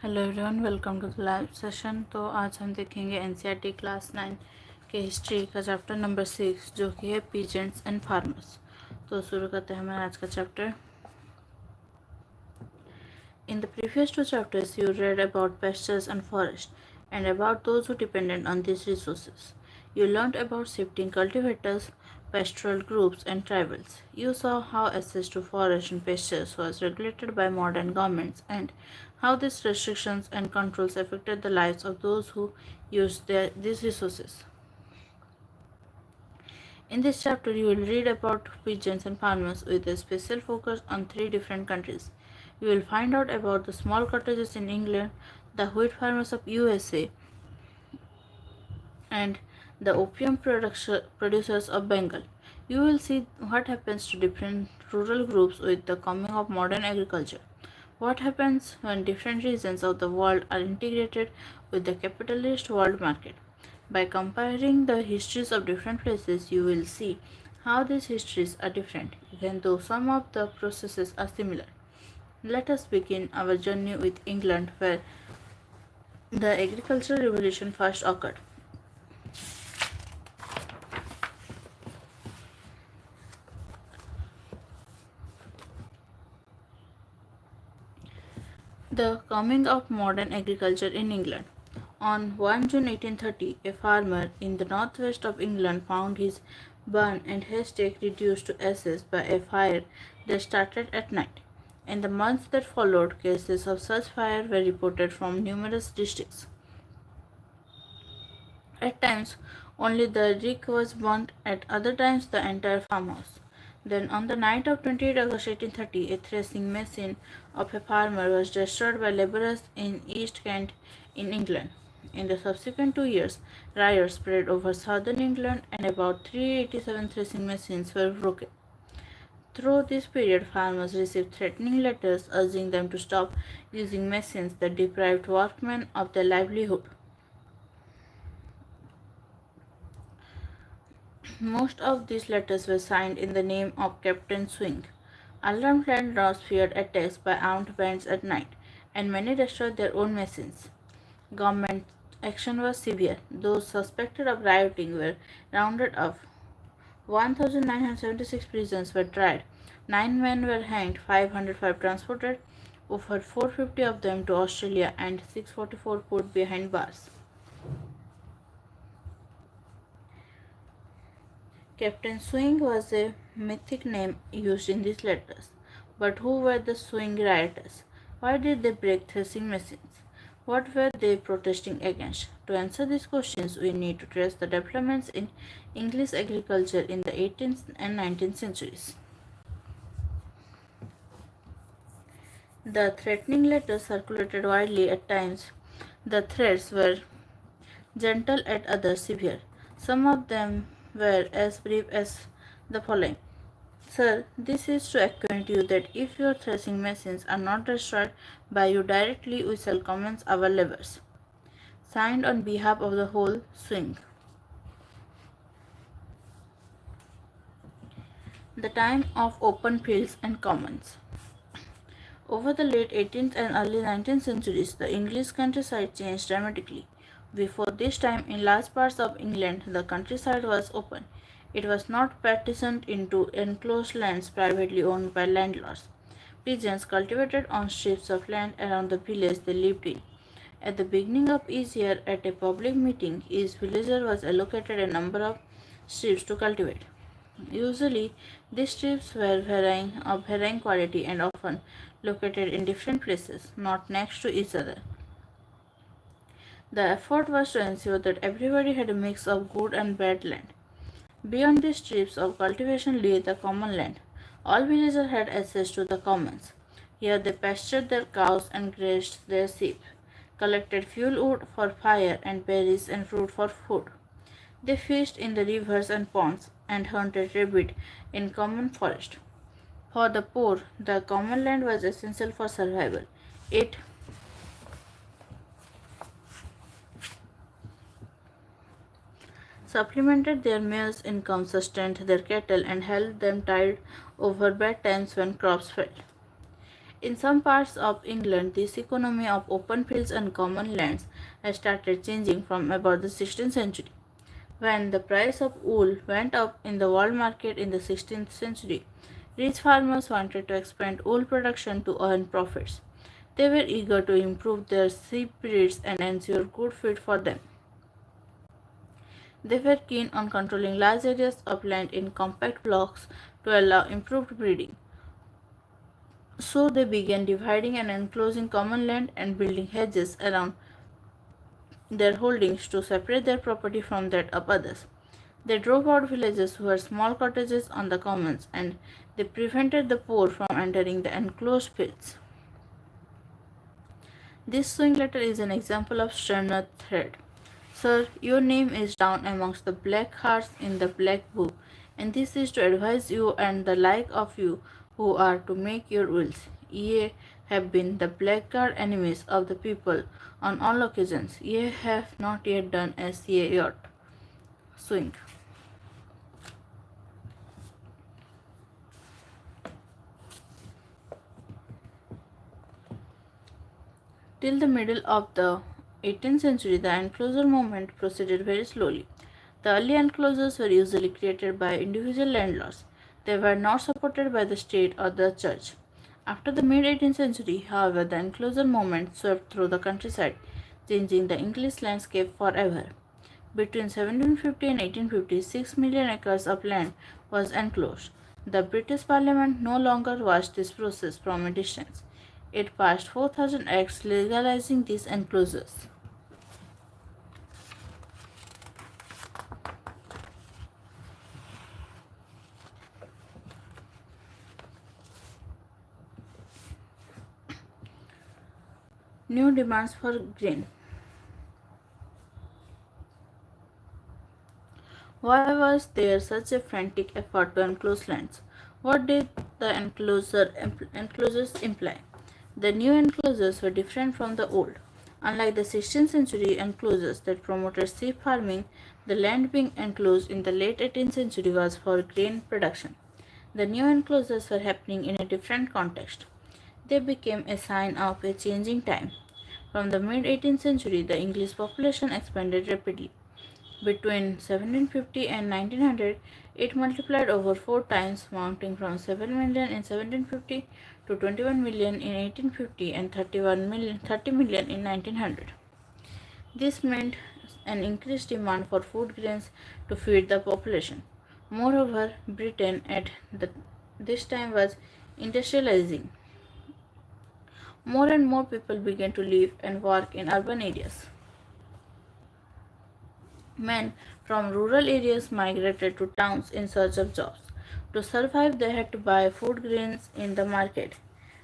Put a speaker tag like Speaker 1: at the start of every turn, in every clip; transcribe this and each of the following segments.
Speaker 1: Hello everyone, welcome to the live session. तो आज हम देखेंगे एनसीईआरटी क्लास 9 के हिस्ट्री का चैप्टर नंबर 6 जो कि है पीजेंट्स एंड फार्मर्स। तो शुरू करते हैं हमारा आज का chapter. In the previous two chapters you read about pastures and forest and about those who depended on these resources. You learned about shifting cultivators, pastoral groups, and tribals. You saw how access to forest and pastures was regulated by modern governments and how these restrictions and controls affected the lives of those who used these resources. In this chapter, you will read about pigeons and farmers with a special focus on three different countries. You will find out about the small cottages in England, the wheat farmers of USA, and the opium producers of Bengal. You will see what happens to different rural groups with the coming of modern agriculture. What happens when different regions of the world are integrated with the capitalist world market? By comparing the histories of different places, you will see how these histories are different, even though some of the processes are similar. Let us begin our journey with England, where the agricultural revolution first occurred. The coming of modern agriculture in England. On 1 June 1830, a farmer in the northwest of England found his barn and haystack reduced to ashes by a fire that started at night. In the months that followed, cases of such fire were reported from numerous districts. At times, only the rick was burnt, at other times, the entire farmhouse. Then, on the night of 28 August 1830, a threshing machine of a farmer was destroyed by labourers in East Kent in England. In the subsequent 2 years, riots spread over southern England and about 387 threshing machines were broken. Through this period, farmers received threatening letters urging them to stop using machines that deprived workmen of their livelihood. Most of these letters were signed in the name of Captain Swing. Alarmed landlords feared attacks by armed bands at night, and many destroyed their own machines. Government action was severe. Those suspected of rioting were rounded up. 1,976 prisoners were tried. 9 men were hanged, 505 transported, over 450 of them to Australia, and 644 put behind bars. Captain Swing was a mythic name used in these letters. But who were the Swing rioters? Why did they break threshing machines? What were they protesting against? To answer these questions, we need to trace the developments in English agriculture in the 18th and 19th centuries. The threatening letters circulated widely at times. The threats were gentle, at others severe. Some of them were as brief as the following. Sir, this is to acquaint you that if your threshing machines are not destroyed by you directly, we shall commence our labors. Signed on behalf of the whole swing. The time of open fields and commons. Over the late 18th and early 19th centuries, the English countryside changed dramatically. Before this time, in large parts of England, the countryside was open. It was not partitioned into enclosed lands privately owned by landlords. Peasants cultivated on strips of land around the village they lived in. At the beginning of each year, at a public meeting, each villager was allocated a number of strips to cultivate. Usually, these strips were of varying quality and often located in different places, not next to each other. The effort was to ensure that everybody had a mix of good and bad land. Beyond these strips of cultivation lay the common land. All villagers had access to the commons. Here they pastured their cows and grazed their sheep, collected fuel wood for fire and berries and fruit for food. They fished in the rivers and ponds and hunted rabbit in common forest. For the poor, the common land was essential for survival. It supplemented their meals income, sustained their cattle, and held them tied over bad times when crops failed. In some parts of England, this economy of open fields and common lands has started changing from about the 16th century. When the price of wool went up in the world market in the 16th century, rich farmers wanted to expand wool production to earn profits. They were eager to improve their sheep breeds and ensure good feed for them. They were keen on controlling large areas of land in compact blocks to allow improved breeding. So they began dividing and enclosing common land and building hedges around their holdings to separate their property from that of others. They drove out villages who had small cottages on the commons, and they prevented the poor from entering the enclosed fields. This swing letter is an example of sterner thread. Sir, your name is down amongst the black hearts in the black book, and this is to advise you and the like of you who are to make your wills. Ye have been the blackguard enemies of the people on all occasions. Ye have not yet done as ye ought. Swing. Till the middle of the 18th century, the enclosure movement proceeded very slowly. The early enclosures were usually created by individual landlords. They were not supported by the state or the church. After the mid 18th century, however, the enclosure movement swept through the countryside, changing the English landscape forever. Between 1750 and 1850, 6 million acres of land was enclosed. The British Parliament no longer watched this process from a distance. It passed 4,000 acts legalizing these enclosures. New demands for grain. Why was there such a frantic effort to enclose lands? What did the enclosures imply? The new enclosures were different from the old. Unlike the 16th century enclosures that promoted sheep farming, the land being enclosed in the late 18th century was for grain production. The new enclosures were happening in a different context. They became a sign of a changing time. From the mid 18th century, the English population expanded rapidly. Between 1750 and 1900, it multiplied over 4 times, mounting from 7 million in 1750 to 21 million in 1850 and 30 million in 1900. This meant an increased demand for food grains to feed the population. Moreover, Britain at this time was industrializing. More and more people began to live and work in urban areas. Men from rural areas migrated to towns in search of jobs. To survive, they had to buy food grains in the market.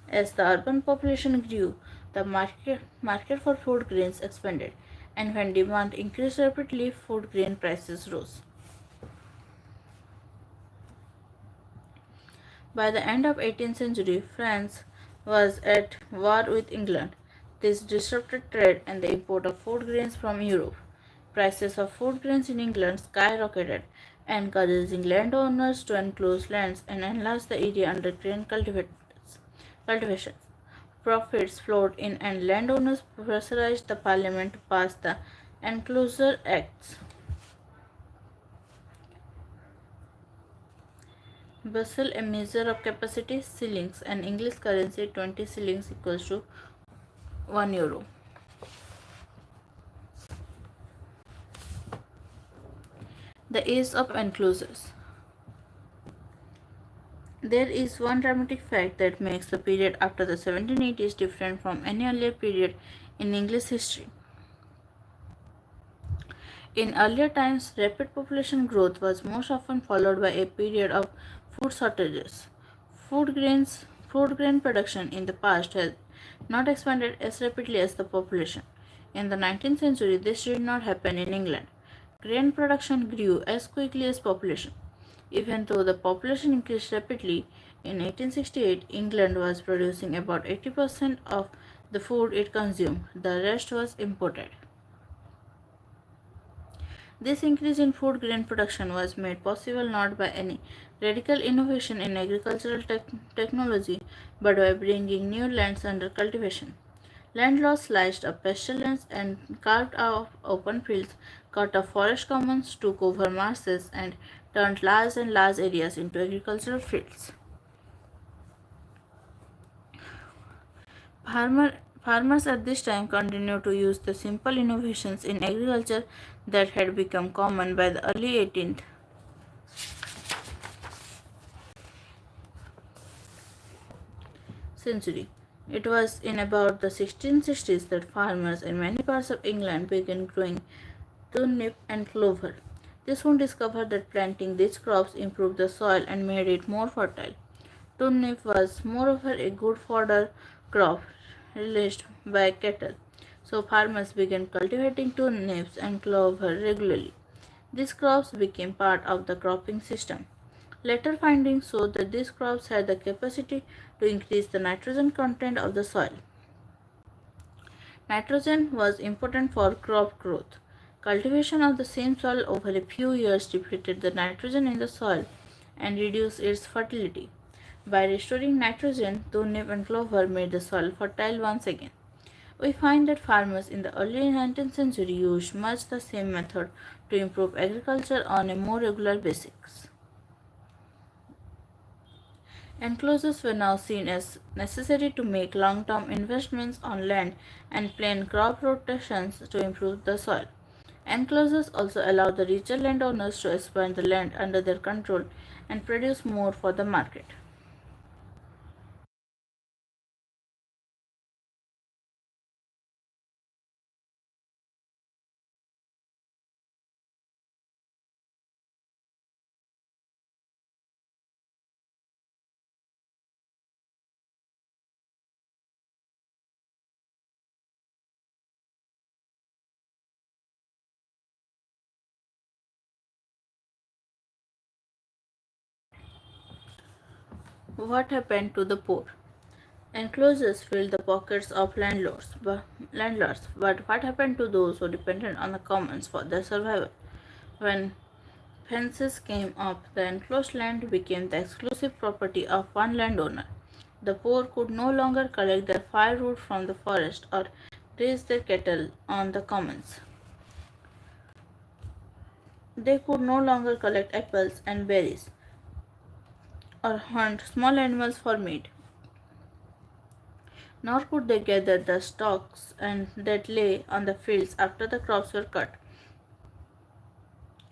Speaker 1: As the urban population grew, the market for food grains expanded, and when demand increased rapidly, food grain prices rose. By the end of 18th century, France was at war with England. This disrupted trade and the import of food grains from Europe. Prices of food grains in England skyrocketed, encouraging landowners to enclose lands and enlarge the area under grain cultivation. Profits flowed in, and landowners pressurized the parliament to pass the Enclosure Acts. Bustle, a measure of capacity, shillings, and English currency 20 shillings equals to €1. The age of enclosures. There is one dramatic fact that makes the period after the 1780s different from any earlier period in English history. In earlier times, rapid population growth was most often followed by a period of food shortages. Food grain production in the past had not expanded as rapidly as the population. In the 19th century, this did not happen in England. Grain production grew as quickly as population. Even though the population increased rapidly, in 1868, England was producing about 80% of the food it consumed. The rest was imported. This increase in food grain production was made possible not by any radical innovation in agricultural technology, but by bringing new lands under cultivation. Land laws sliced up pasturelands and carved out open fields, cut off forest commons, took over marshes, and turned large and large areas into agricultural fields. Farmer, Farmers at this time continued to use the simple innovations in agriculture that had become common by the early 18th century. It was in about the 1660s that farmers in many parts of England began growing turnip and clover. They soon discovered that planting these crops improved the soil and made it more fertile. Turnip was moreover a good fodder crop relished by cattle, so farmers began cultivating turnips and clover regularly. These crops became part of the cropping system. Later findings showed that these crops had the capacity to increase the nitrogen content of the soil. Nitrogen was important for crop growth. Cultivation of the same soil over a few years depleted the nitrogen in the soil and reduced its fertility. By restoring nitrogen, turnip and clover made the soil fertile once again. We find that farmers in the early 19th century used much the same method to improve agriculture on a more regular basis. Enclosures were now seen as necessary to make long-term investments on land and plan crop rotations to improve the soil. Enclosures also allowed the richer landowners to expand the land under their control and produce more for the market. What happened to the poor? Enclosures filled the pockets of landlords, but what happened to those who depended on the commons for their survival? When fences came up, the enclosed land became the exclusive property of one landowner. The poor could no longer collect their firewood from the forest or raise their cattle on the commons. They could no longer collect apples and berries or hunt small animals for meat, nor could they gather the stalks and that lay on the fields after the crops were cut.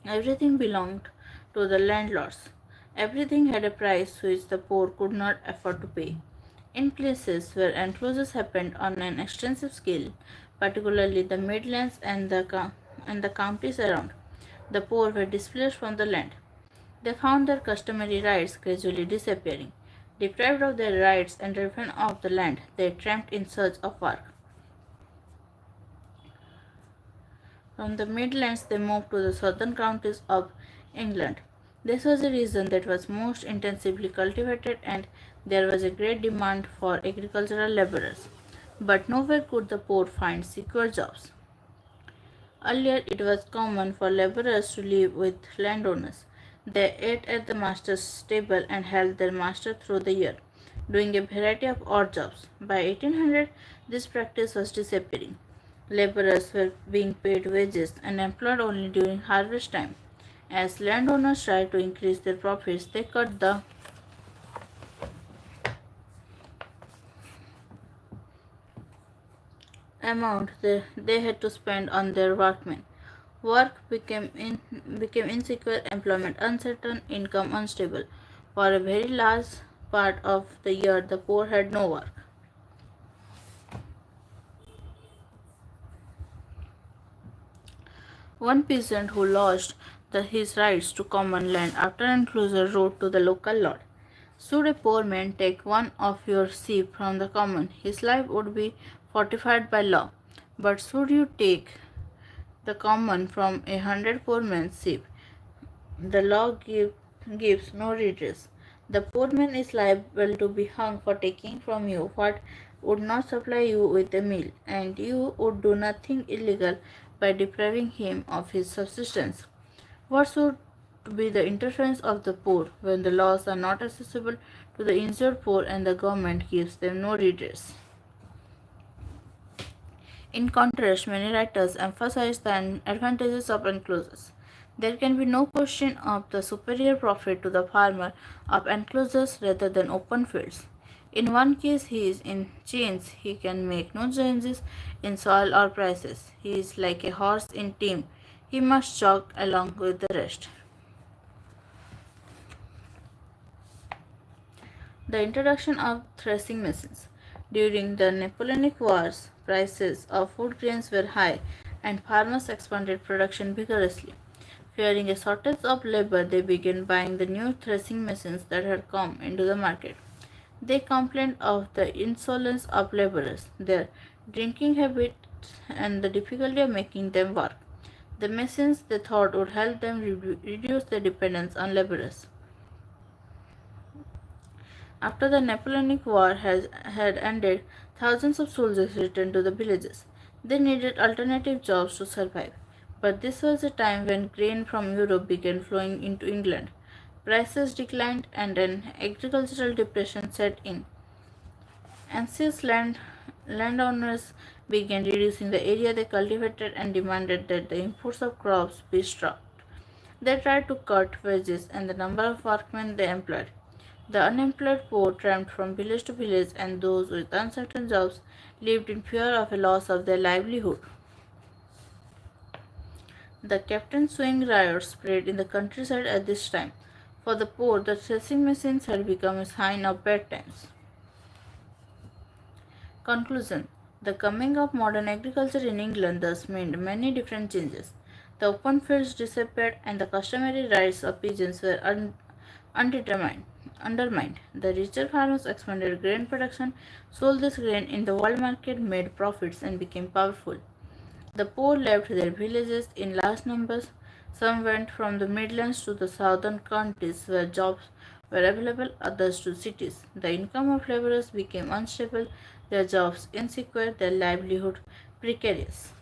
Speaker 1: Everything belonged to the landlords. Everything had a price which the poor could not afford to pay. In places where enclosures happened on an extensive scale, particularly the Midlands and the counties around, the poor were displaced from the land. They found their customary rights gradually disappearing. Deprived of their rights and driven off the land, they tramped in search of work. From the Midlands, they moved to the southern counties of England. This was a region that was most intensively cultivated, and there was a great demand for agricultural laborers. But nowhere could the poor find secure jobs. Earlier, it was common for laborers to live with landowners. They ate at the master's table and helped their master through the year, doing a variety of odd jobs. By 1800, this practice was disappearing. Laborers were being paid wages and employed only during harvest time. As landowners tried to increase their profits, they cut the amount they had to spend on their workmen. Work became insecure, employment uncertain, income unstable. For a very large part of the year, the poor had no work. One peasant who lost his rights to common land after enclosure wrote to the local lord, "Should a poor man take one of your sheep from the common, his life would be fortified by law. But should you take the common from 100 poor men's sheep, the law gives no redress. The poor man is liable to be hung for taking from you what would not supply you with a meal, and you would do nothing illegal by depriving him of his subsistence. What should be the interference of the poor when the laws are not accessible to the injured poor and the government gives them no redress? In contrast, many writers emphasize the advantages of enclosures. There can be no question of the superior profit to the farmer of enclosures rather than open fields. In one case, he is in chains, he can make no changes in soil or prices. He is like a horse in team, he must jog along with the rest. The introduction of threshing machines. During the Napoleonic Wars, prices of food grains were high and farmers expanded production vigorously. Fearing a shortage of labor, they began buying the new threshing machines that had come into the market. They complained of the insolence of laborers, their drinking habits, and the difficulty of making them work. The machines they thought would help them reduce their dependence on laborers. After the Napoleonic War had ended, thousands of soldiers returned to the villages. They needed alternative jobs to survive. But this was a time when grain from Europe began flowing into England. Prices declined and an agricultural depression set in. Anxious landowners began reducing the area they cultivated and demanded that the imports of crops be stopped. They tried to cut wages and the number of workmen they employed. The unemployed poor tramped from village to village, and those with uncertain jobs lived in fear of a loss of their livelihood. The Captain Swing riots spread in the countryside at this time. For the poor, the threshing machines had become a sign of bad times. Conclusion. The coming of modern agriculture in England thus meant many different changes. The open fields disappeared and the customary rights of peasants were undermined. The richer farmers expanded grain production, sold this grain in the world market, made profits, and became powerful. The poor left their villages in large numbers. Some went from the Midlands to the southern counties where jobs were available, others to cities. The income of laborers became unstable, their jobs insecure, their livelihood precarious.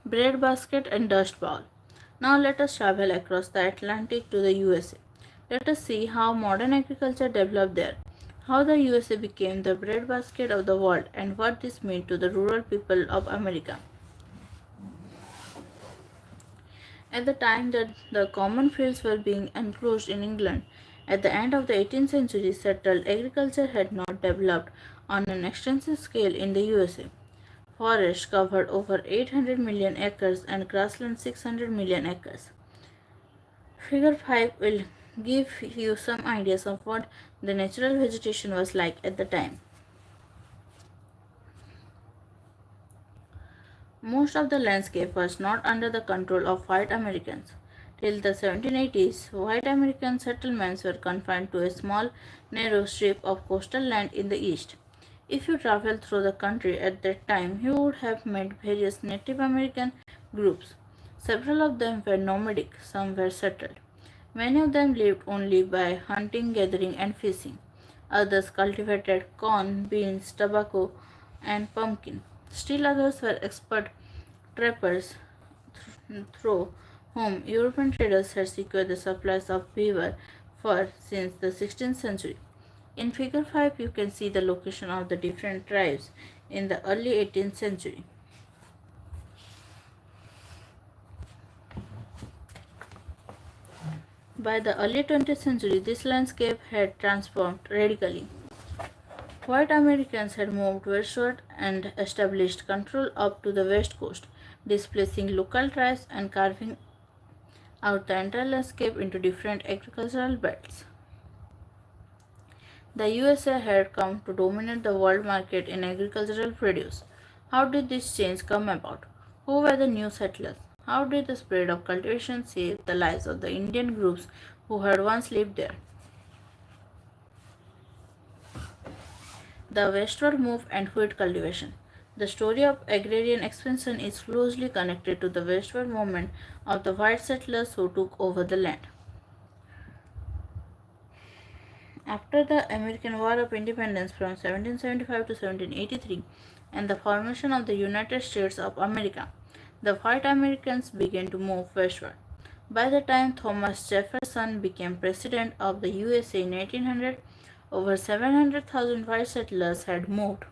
Speaker 1: Breadbasket and dust bowl. Now let us travel across the Atlantic to the USA. Let us see how modern agriculture developed there, how the USA became the breadbasket of the world, and what this meant to the rural people of America. At the time that the common fields were being enclosed in England, at the end of the 18th century, settled agriculture had not developed on an extensive scale in the USA. Forests covered over 800 million acres and grassland 600 million acres. Figure 5 will give you some ideas of what the natural vegetation was like at the time. Most of the landscape was not under the control of white Americans. Till the 1780s, white American settlements were confined to a small, narrow strip of coastal land in the east. If you traveled through the country at that time, you would have met various Native American groups. Several of them were nomadic, some were settled. Many of them lived only by hunting, gathering, and fishing. Others cultivated corn, beans, tobacco, and pumpkin. Still others were expert trappers through whom European traders had secured the supplies of beaver fur since the 16th century. In figure 5 you can see the location of the different tribes in the early 18th century. By the early 20th century, this landscape had transformed radically. White Americans had moved westward and established control up to the west coast, displacing local tribes and carving out the entire landscape into different agricultural belts. The USA had come to dominate the world market in agricultural produce. How did this change come about? Who were the new settlers? How did the spread of cultivation save the lives of the Indian groups who had once lived there? The westward move and wheat cultivation. The story of agrarian expansion is closely connected to the westward movement of the white settlers who took over the land. After the American War of Independence from 1775 to 1783 and the formation of the United States of America, the white Americans began to move westward. By the time Thomas Jefferson became president of the USA in 1800, over 700,000 white settlers had moved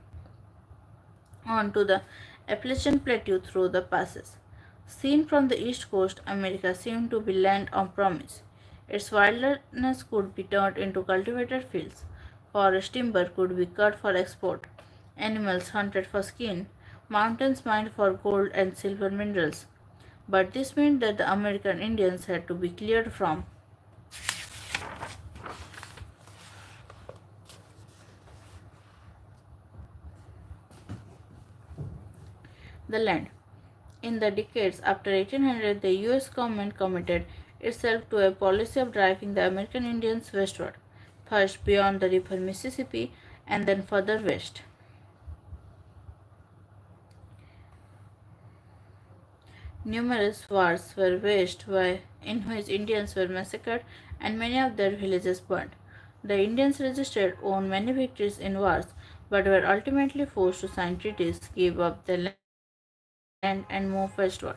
Speaker 1: onto the Appalachian Plateau through the passes. Seen from the east coast, America seemed to be land of promise. Its wilderness could be turned into cultivated fields. Forest timber could be cut for export. Animals hunted for skin. Mountains mined for gold and silver minerals. But this meant that the American Indians had to be cleared from the land. In the decades after 1800, the US government committed itself to a policy of driving the American Indians westward, first beyond the river Mississippi and then further west. Numerous wars were waged in which Indians were massacred and many of their villages burned. The Indians resisted, won many victories in wars, but were ultimately forced to sign treaties, give up their land, and move westward.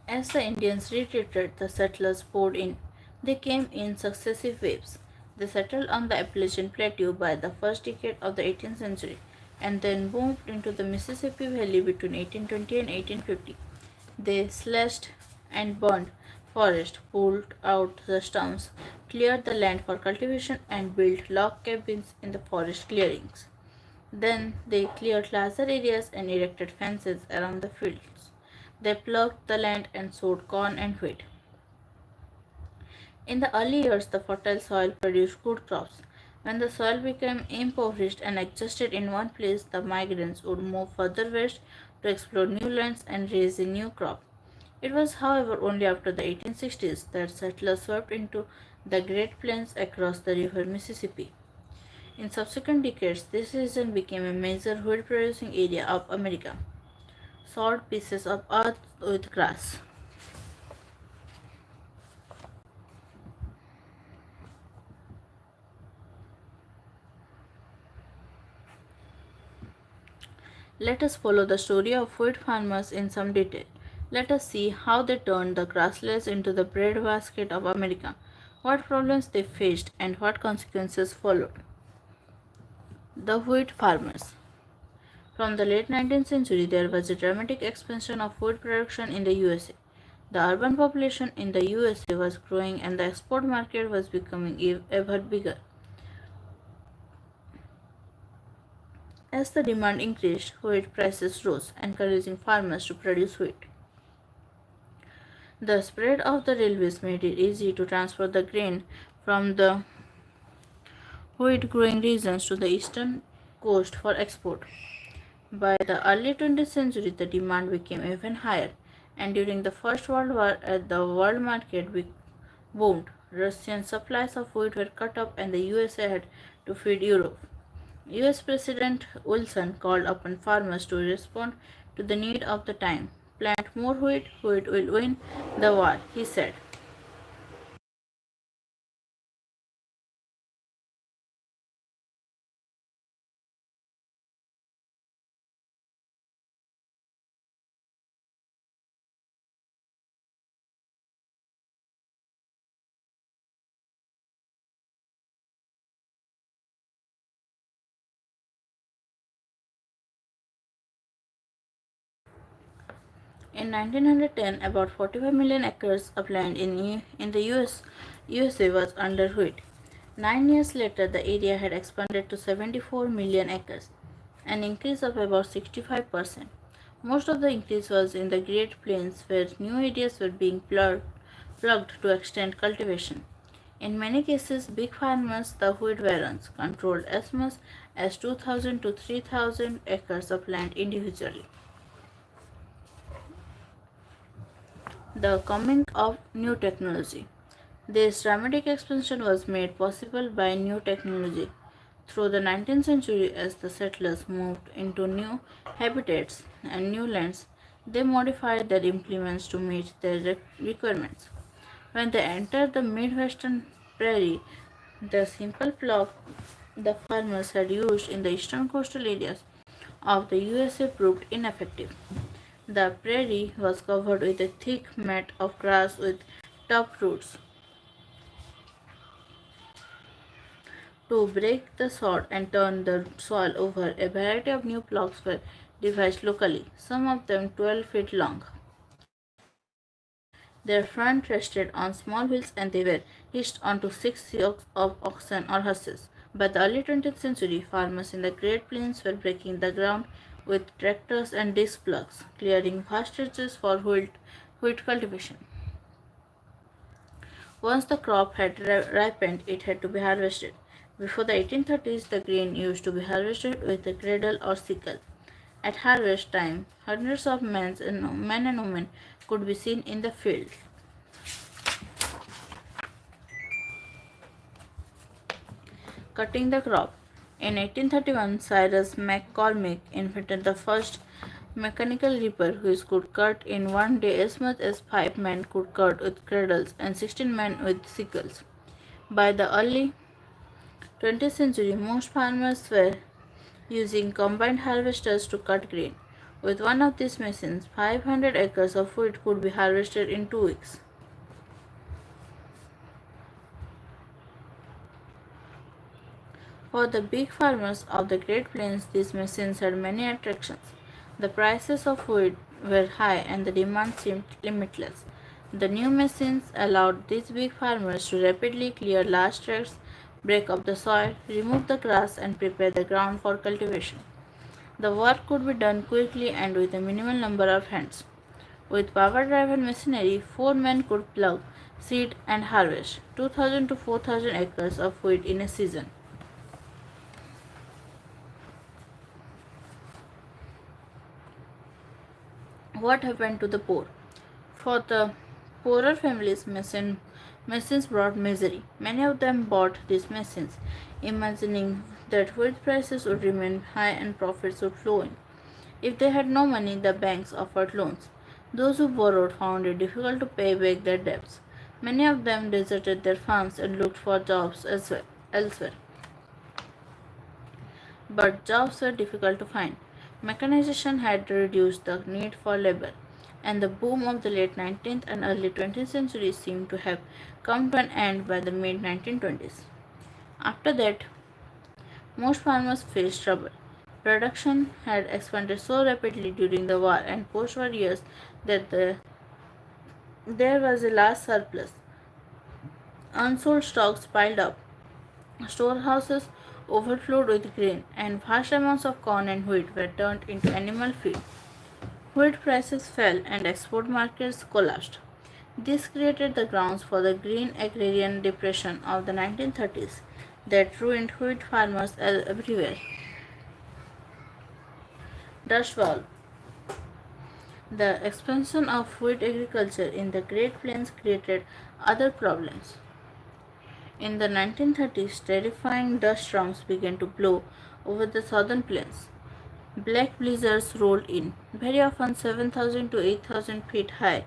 Speaker 1: As the Indians retreated, the settlers poured in. They came in successive waves. They settled on the Appalachian Plateau by the first decade of the 18th century and then moved into the Mississippi Valley between 1820 and 1850. They slashed and burned forest, pulled out the stumps, cleared the land for cultivation, and built log cabins in the forest clearings. Then they cleared larger areas and erected fences around the fields. They plowed the land and sowed corn and wheat. In the early years, the fertile soil produced good crops. When the soil became impoverished and exhausted in one place, the migrants would move further west to explore new lands and raise a new crop. It was, however, only after the 1860s that settlers swept into the Great Plains across the river Mississippi. In subsequent decades, this region became a major wheat producing area of America. Sawed pieces of earth with grass. Let us follow the story of wheat farmers in some detail. Let us see how they turned the grasslands into the breadbasket of America, what problems they faced, and what consequences followed. The wheat farmers. From the late 19th century, there was a dramatic expansion of wheat production in the USA. The urban population in the USA was growing and the export market was becoming ever bigger. As the demand increased, wheat prices rose, encouraging farmers to produce wheat. The spread of the railways made it easy to transfer the grain from the wheat growing regions to the eastern coast for export. By the early 20th century, the demand became even higher, and during the First World War, as the world market boomed, Russian supplies of wheat were cut off, and the USA had to feed Europe. US President Wilson called upon farmers to respond to the need of the time. Plant more wheat, wheat will win the war, he said. In 1910, about 45 million acres of land in the USA was under wheat. 9 years later, the area had expanded to 74 million acres, an increase of about 65%. Most of the increase was in the Great Plains, where new areas were being plugged to extend cultivation. In many cases, big farmers, the wheat barons, controlled as much as 2,000 to 3,000 acres of land individually. The coming of new technology. This dramatic expansion was made possible by new technology. Through the 19th century, as the settlers moved into new habitats and new lands, they modified their implements to meet their requirements. When they entered the Midwestern prairie, the simple plow the farmers had used in the eastern coastal areas of the USA proved ineffective. The prairie was covered with a thick mat of grass with tough roots. To break the sod and turn the soil over, a variety of new plows were devised locally, some of them 12 feet long. Their front rested on small wheels and they were hitched onto 6 yokes of oxen or horses. By the early 20th century, farmers in the Great Plains were breaking the ground with tractors and disc plows, clearing vast stretches for wheat cultivation. Once the crop had ripened, it had to be harvested. Before the 1830s, the grain used to be harvested with a cradle or sickle. At harvest time, hundreds of men and women could be seen in the field, cutting the crop. In 1831, Cyrus McCormick invented the first mechanical reaper which could cut in one day as much as 5 men could cut with cradles and 16 men with sickles. By the early 20th century, most farmers were using combined harvesters to cut grain. With one of these machines, 500 acres of wheat could be harvested in 2 weeks. For the big farmers of the Great Plains, these machines had many attractions. The prices of wheat were high and the demand seemed limitless. The new machines allowed these big farmers to rapidly clear large tracts, break up the soil, remove the grass, and prepare the ground for cultivation. The work could be done quickly and with a minimal number of hands. With power-driven machinery, 4 men could plow, seed, and harvest 2,000 to 4,000 acres of wheat in a season. What happened to the poor? For the poorer families, machines brought misery. Many of them bought these machines, imagining that wheat prices would remain high and profits would flow in. If they had no money, the banks offered loans. Those who borrowed found it difficult to pay back their debts. Many of them deserted their farms and looked for jobs elsewhere. But jobs were difficult to find. Mechanization had reduced the need for labor, and the boom of the late 19th and early 20th centuries seemed to have come to an end by the mid 1920s. After that, most farmers faced trouble. Production had expanded so rapidly during the war and post-war years that there was a large surplus. Unsold stocks piled up, storehouses overflowed with grain, and vast amounts of corn and wheat were turned into animal feed. Wheat prices fell and export markets collapsed. This created the grounds for the Green Agrarian Depression of the 1930s that ruined wheat farmers everywhere. Dust Bowl. The expansion of wheat agriculture in the Great Plains created other problems. In the 1930s, terrifying dust storms began to blow over the southern plains. Black blizzards rolled in, very often 7,000 to 8,000 feet high,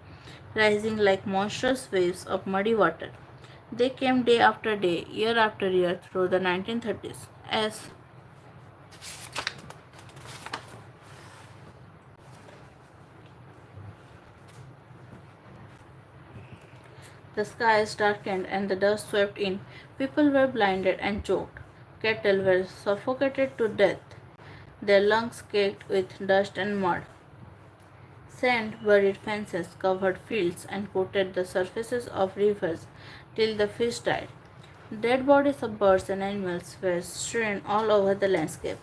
Speaker 1: rising like monstrous waves of muddy water. They came day after day, year after year through the 1930s. As the skies darkened and the dust swept in, people were blinded and choked. Cattle were suffocated to death, their lungs caked with dust and mud. Sand buried fences, covered fields, and coated the surfaces of rivers till the fish died. Dead bodies of birds and animals were strewn all over the landscape.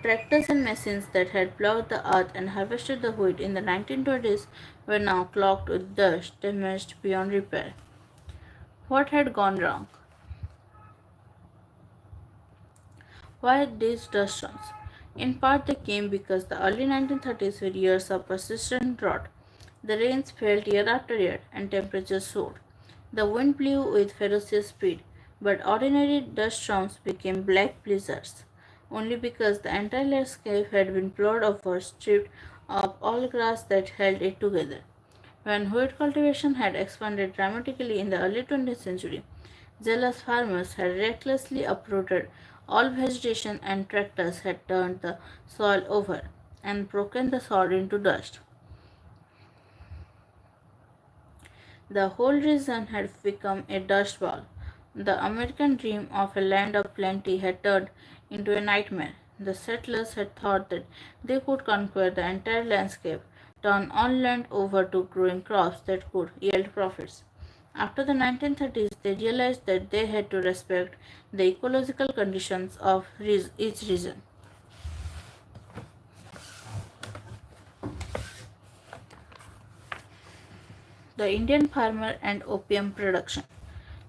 Speaker 1: Tractors and machines that had plowed the earth and harvested the wheat in the 1920s were now clogged with dust, damaged beyond repair. What had gone wrong? Why these dust storms? In part, they came because the early 1930s were years of persistent drought. The rains fell year after year, and temperatures soared. The wind blew with ferocious speed, but ordinary dust storms became black blizzards, only because the entire landscape had been plowed over, stripped of all grass that held it together. When wheat cultivation had expanded dramatically in the early 20th century, zealous farmers had recklessly uprooted all vegetation and tractors had turned the soil over and broken the soil into dust. The whole region had become a dust bowl. The American dream of a land of plenty had turned into a nightmare. The settlers had thought that they could conquer the entire landscape, turn all land over to growing crops that could yield profits. After the 1930s, they realized that they had to respect the ecological conditions of each region. The Indian farmer and opium production.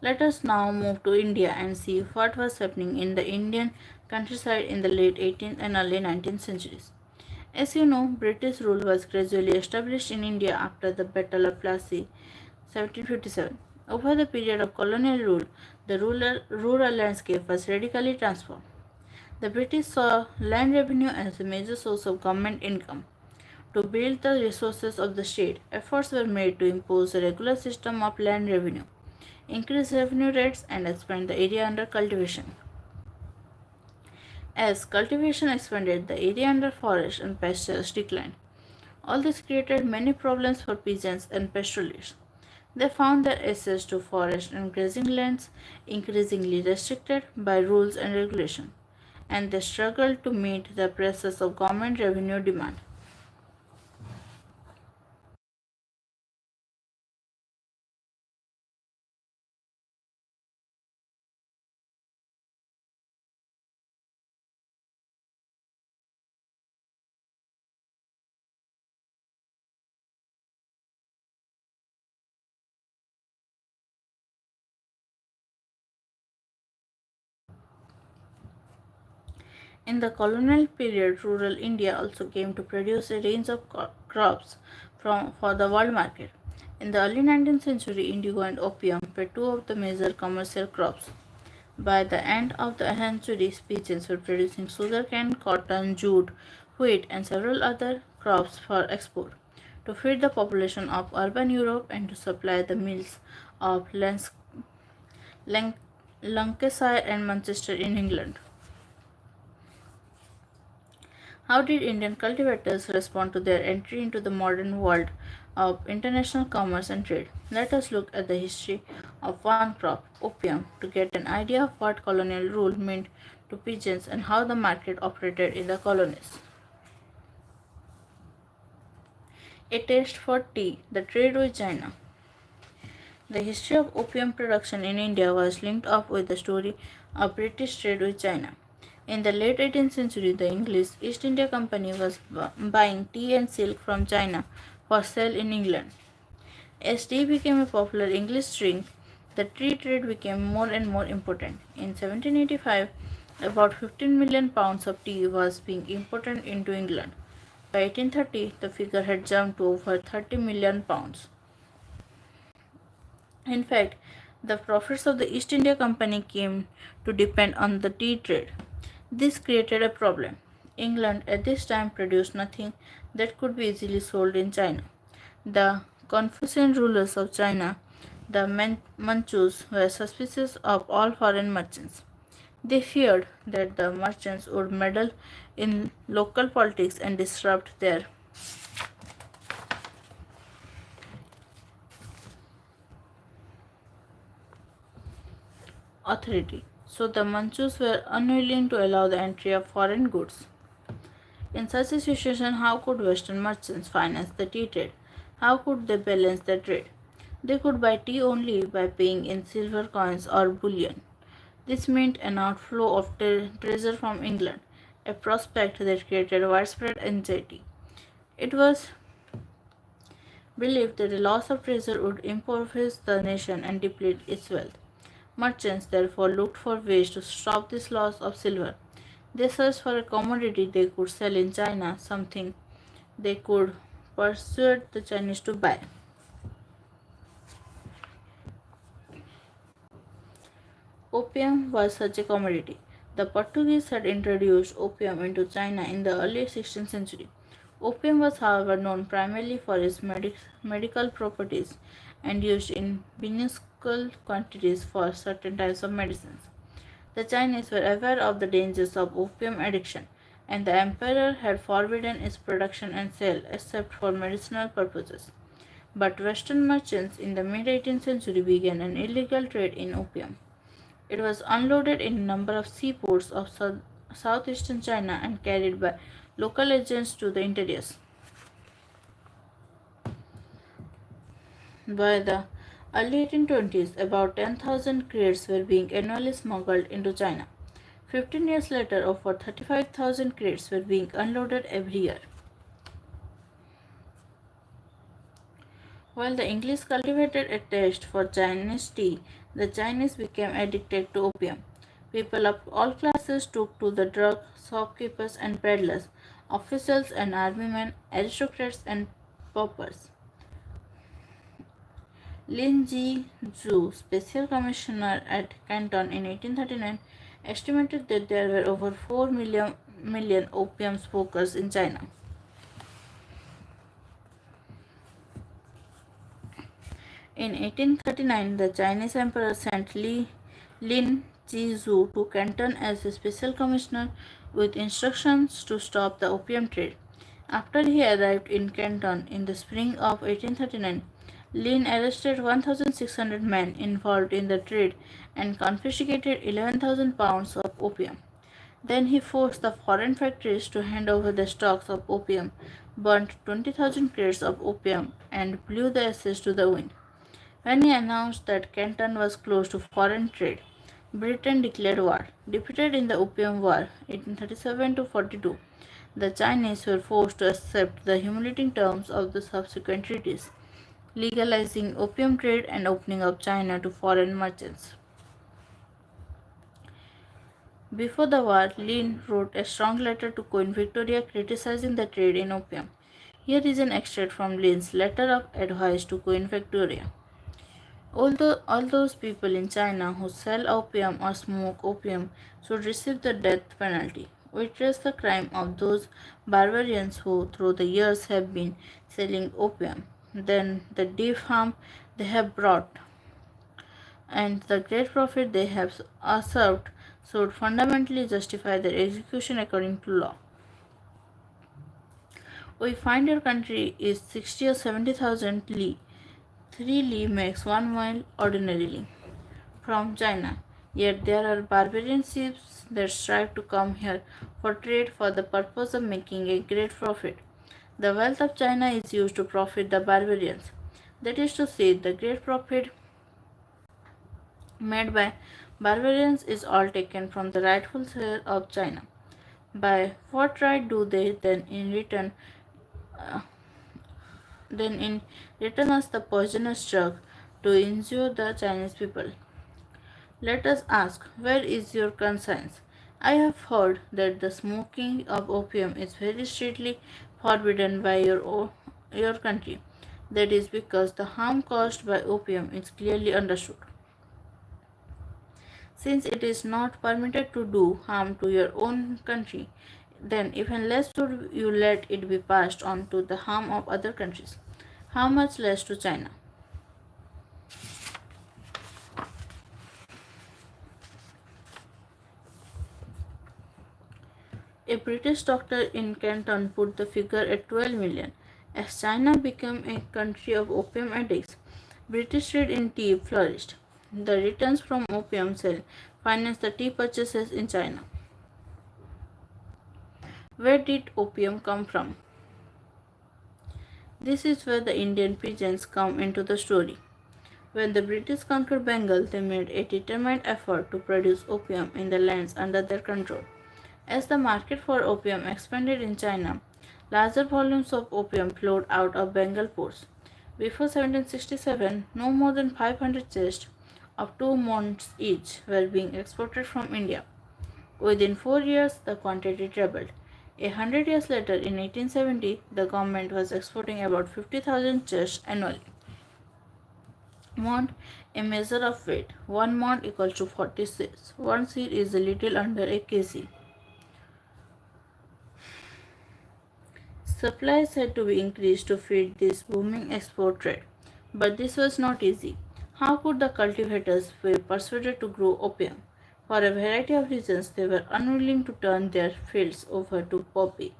Speaker 1: Let us now move to India and see what was happening in the Indian countryside in the late 18th and early 19th centuries. As you know, British rule was gradually established in India after the Battle of Plassey, 1757. Over the period of colonial rule, the rural landscape was radically transformed. The British saw land revenue as a major source of government income. To build the resources of the state, efforts were made to impose a regular system of land revenue, increase revenue rates, and expand the area under cultivation. As cultivation expanded, the area under forest and pastures declined. All this created many problems for peasants and pastoralists. They found their access to forest and grazing lands increasingly restricted by rules and regulation, and they struggled to meet the pressures of government revenue demand. In the colonial period, rural India also came to produce a range of crops for the world market. In the early 19th century, indigo and opium were two of the major commercial crops. By the end of the century, peasants were producing sugarcane, cotton, jute, wheat, and several other crops for export to feed the population of urban Europe and to supply the mills of Lan- Lancashire and Manchester in England. How did Indian cultivators respond to their entry into the modern world of international commerce and trade? Let us look at the history of one crop, opium, to get an idea of what colonial rule meant to peasants and how the market operated in the colonies. A taste for tea, the trade with China. The history of opium production in India was linked up with the story of British trade with China. In the late 18th century, the English East India Company was buying tea and silk from China for sale in England. As tea became a popular English drink, the tea trade became more and more important. In 1785, about 15 million pounds of tea was being imported into England. By 1830, the figure had jumped to over 30 million pounds. In fact, the profits of the East India Company came to depend on the tea trade. This created a problem. England at this time produced nothing that could be easily sold in China. The Confucian rulers of China, the Manchus, were suspicious of all foreign merchants. They feared that the merchants would meddle in local politics and disrupt their authority. So the Manchus were unwilling to allow the entry of foreign goods. In such a situation, how could Western merchants finance the tea trade? How could they balance the trade? They could buy tea only by paying in silver coins or bullion. This meant an outflow of treasure from England. a prospect that created widespread anxiety. It was believed that the loss of treasure would impoverish the nation and deplete its wealth. Merchants therefore looked for ways to stop this loss of silver. They searched for a commodity they could sell in China, something they could persuade the Chinese to buy. Opium was such a commodity. The Portuguese had introduced opium into China in the early 16th century. Opium was, however, known primarily for its medical properties and used in minuscule quantities for certain types of medicines. The Chinese were aware of the dangers of opium addiction, and the emperor had forbidden its production and sale except for medicinal purposes. But Western merchants in the mid 18th century began an illegal trade in opium. It was unloaded in a number of seaports of southeastern China and carried by local agents to the interiors. By the early 1820s, about 10,000 crates were being annually smuggled into China. 15 years later, over 35,000 crates were being unloaded every year. While the English cultivated a taste for Chinese tea, the Chinese became addicted to opium. People of all classes took to the drug, shopkeepers and peddlers, officials and army men, aristocrats and paupers. Lin Ji-zu, special commissioner at Canton in 1839, estimated that there were over 4 million opium smokers in China. In 1839, the Chinese emperor sent Lin Ji-zu to Canton as a special commissioner with instructions to stop the opium trade. After he arrived in Canton in the spring of 1839, Lin arrested 1,600 men involved in the trade and confiscated 11,000 pounds of opium. Then he forced the foreign factories to hand over the stocks of opium, burnt 20,000 crates of opium, and blew the ashes to the wind. When he announced that Canton was closed to foreign trade, Britain declared war. Defeated in the Opium War 1837 to 42, the Chinese were forced to accept the humiliating terms of the subsequent treaties, legalizing opium trade and opening up China to foreign merchants. Before the war, Lin wrote a strong letter to Queen Victoria criticizing the trade in opium. Here is an extract from Lin's letter of advice to Queen Victoria. Although all those people in China who sell opium or smoke opium should receive the death penalty. We trace the crime of those barbarians who through the years have been selling opium. Then the deep harm they have brought and the great profit they have usurped should fundamentally justify their execution according to law. We find your country is 60 or 70,000 li. 3 li makes 1 mile ordinarily from China. Yet there are barbarian ships that strive to come here for trade for the purpose of making a great profit. The wealth of China is used to profit the barbarians. That is to say, the great profit made by barbarians is all taken from the rightful share of China. By what right do they then in return us the poisonous drug to injure the Chinese people? Let us ask, where is your conscience? I have heard that the smoking of opium is very strictly forbidden by your country. That is because the harm caused by opium is clearly understood. Since it is not permitted to do harm to your own country, then even less should you let it be passed on to the harm of other countries. How much less to China? A British doctor in Canton put the figure at 12 million. As China became a country of opium addicts, British trade in tea flourished. The returns from opium sale financed the tea purchases in China. Where did opium come from? This is where the Indian pigeons come into the story. When the British conquered Bengal, they made a determined effort to produce opium in the lands under their control. As the market for opium expanded in China, larger volumes of opium flowed out of Bengal ports. Before 1767, no more than 500 chests of 2 months each were being exported from India. Within 4 years, the quantity trebled. 100 years later, in 1870, the government was exporting about 50,000 chests annually. Mont, a measure of weight. 1 mont equals to 40 seeds. 1 seed is a little under a kg. Supplies had to be increased to feed this booming export trade. But this was not easy. How could the cultivators be persuaded to grow opium? For a variety of reasons, they were unwilling to turn their fields over to poppy.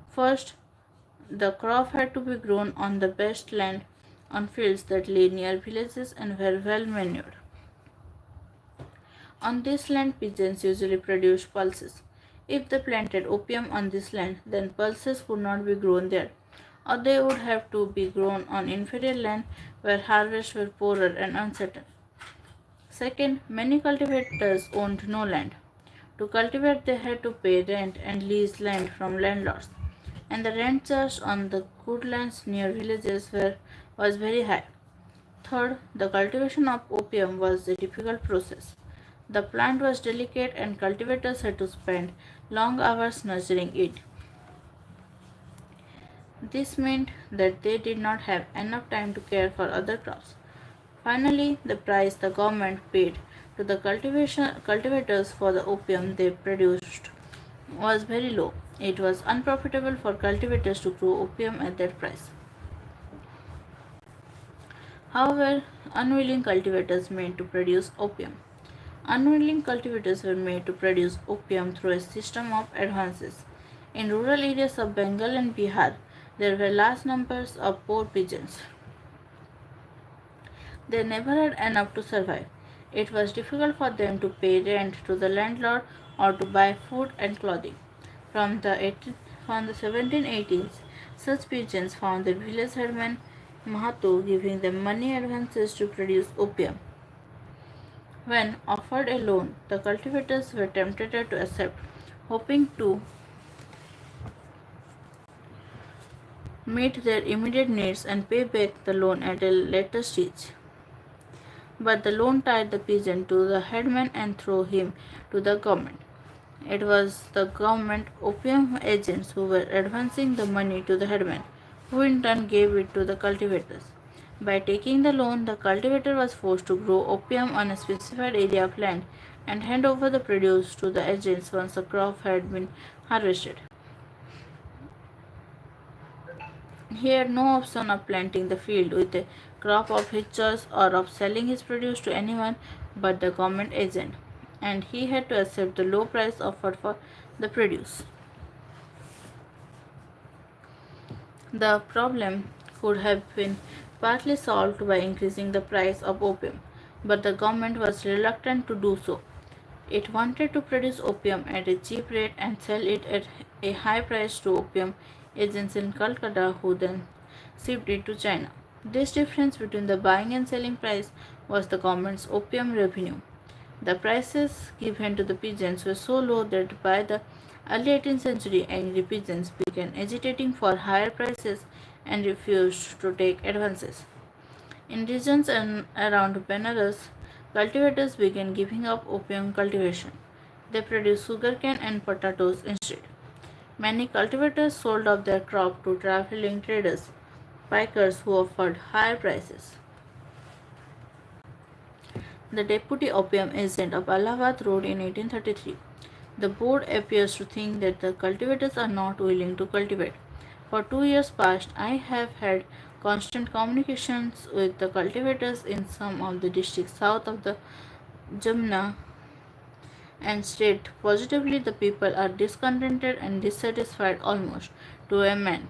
Speaker 1: First, the crop had to be grown on the best land on fields that lay near villages and were well manured. On this land, pigeons usually produced pulses. If they planted opium on this land, then pulses could not be grown there, or they would have to be grown on inferior land where harvests were poorer and uncertain. Second, many cultivators owned no land. To cultivate, they had to pay rent and lease land from landlords, and the rent charged on the good lands near villages was very high. Third, the cultivation of opium was a difficult process. The plant was delicate and cultivators had to spend long hours nurturing it. This meant that they did not have enough time to care for other crops. Finally, the price the government paid to the cultivators for the opium they produced was very low. It was unprofitable for cultivators to grow opium at that price. However, unwilling cultivators made to produce opium. Unwilling cultivators were made to produce opium through a system of advances. In rural areas of Bengal and Bihar, there were large numbers of poor peasants. They never had enough to survive. It was difficult for them to pay rent to the landlord or to buy food and clothing. From the 1780s, such peasants found their village headman Mahato giving them money advances to produce opium. When offered a loan, the cultivators were tempted to accept, hoping to meet their immediate needs and pay back the loan at a later stage. But the loan tied the peasant to the headman and threw him to the government. It was the government opium agents who were advancing the money to the headman, who in turn gave it to the cultivators. By taking the loan, the cultivator was forced to grow opium on a specified area of land and hand over the produce to the agents once the crop had been harvested. He had no option of planting the field with a crop of his choice or of selling his produce to anyone but the government agent, and he had to accept the low price offered for the produce. The problem could have been partly solved by increasing the price of opium, but the government was reluctant to do so. It wanted to produce opium at a cheap rate and sell it at a high price to opium agents in Calcutta who then shipped it to China. This difference between the buying and selling price was the government's opium revenue. The prices given to the peasants were so low that by the early 18th century, angry peasants began agitating for higher prices and refused to take advances. In regions around Benares, cultivators began giving up opium cultivation. They produced sugarcane and potatoes instead. Many cultivators sold off their crop to traveling traders, pikers who offered higher prices. The deputy opium agent of Allahabad wrote in 1833, "The board appears to think that the cultivators are not willing to cultivate. For 2 years past, I have had constant communications with the cultivators in some of the districts south of the Jamna and state positively the people are discontented and dissatisfied almost to a man.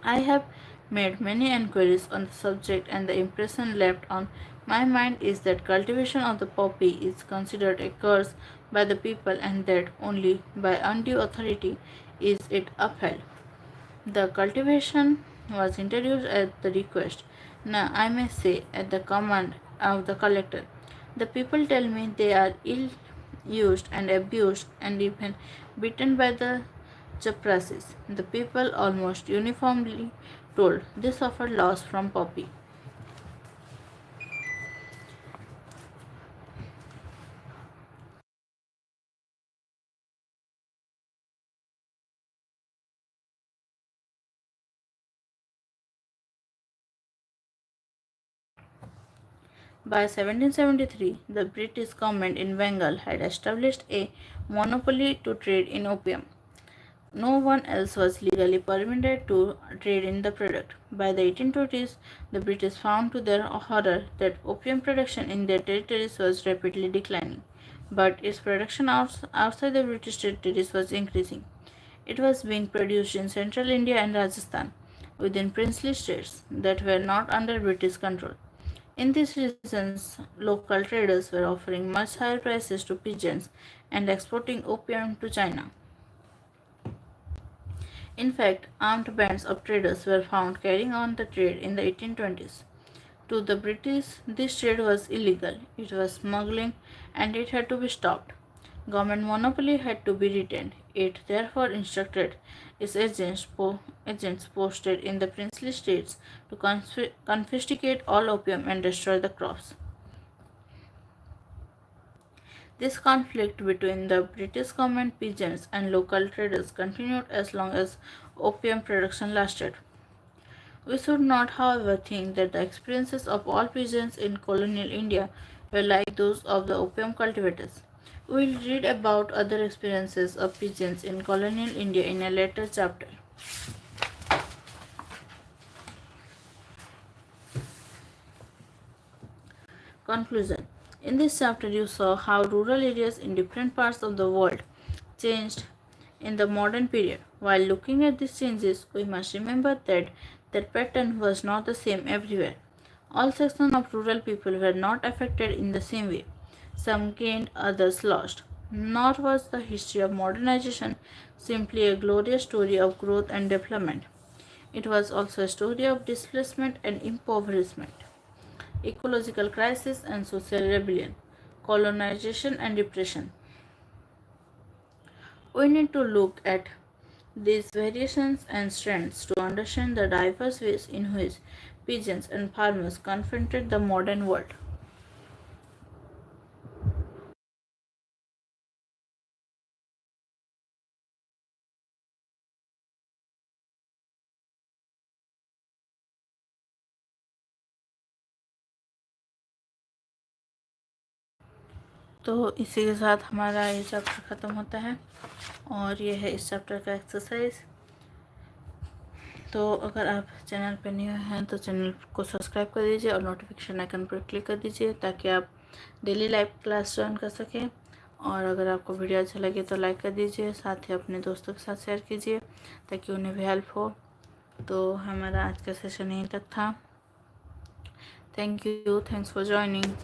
Speaker 1: I have made many enquiries on the subject, and the impression left on my mind is that cultivation of the poppy is considered a curse by the people, and that only by undue authority is it upheld. The cultivation was introduced at the request, now I may say at the command of the collector. The people tell me they are used and abused and even beaten by the chaprasis. The people almost uniformly told they suffered loss from poppy. By 1773, the British government in Bengal had established a monopoly to trade in opium. No one else was legally permitted to trade in the product. By the 1820s, the British found to their horror that opium production in their territories was rapidly declining, but its production outside the British territories was increasing. It was being produced in central India and Rajasthan, within princely states that were not under British control. In these regions, local traders were offering much higher prices to peasants and exporting opium to China. In fact, armed bands of traders were found carrying on the trade in the 1820s. To the British, this trade was illegal, it was smuggling, and it had to be stopped. Government monopoly had to be retained. It therefore instructed its agents posted in the princely states to confiscate all opium and destroy the crops. This conflict between the British government peasants and local traders continued as long as opium production lasted. We should not, however, think that the experiences of all peasants in colonial India were like those of the opium cultivators. We will read about other experiences of peasants in colonial India in a later chapter. Conclusion. In this chapter, you saw how rural areas in different parts of the world changed in the modern period. While looking at these changes, we must remember that their pattern was not the same everywhere. All sections of rural people were not affected in the same way. Some gained, others lost. Nor was the history of modernization simply a glorious story of growth and development. It was also a story of displacement and impoverishment, ecological crisis and social rebellion, colonization and repression. We need to look at these variations and strengths to understand the diverse ways in which peasants and farmers confronted the modern world. तो इसी के साथ हमारा ये chapter ख़त्म होता है और ये है इस चैप्टर का एक्सरसाइज। तो अगर आप चैनल पर न्यू हैं तो चैनल को सब्सक्राइब कर दीजिए और नोटिफिकेशन आइकन पर क्लिक कर दीजिए ताकि आप डेली लाइव क्लास ज्वाइन कर सकें। और अगर आपको वीडियो अच्छा लगे तो लाइक कर दीजिए, साथ ही अपने दोस्तों के साथ शेयर कीजिए ताकि उन्हें भी हेल्प हो। तो हमारा आज का सेशन यहीं तक था। Thank you, thanks for joining.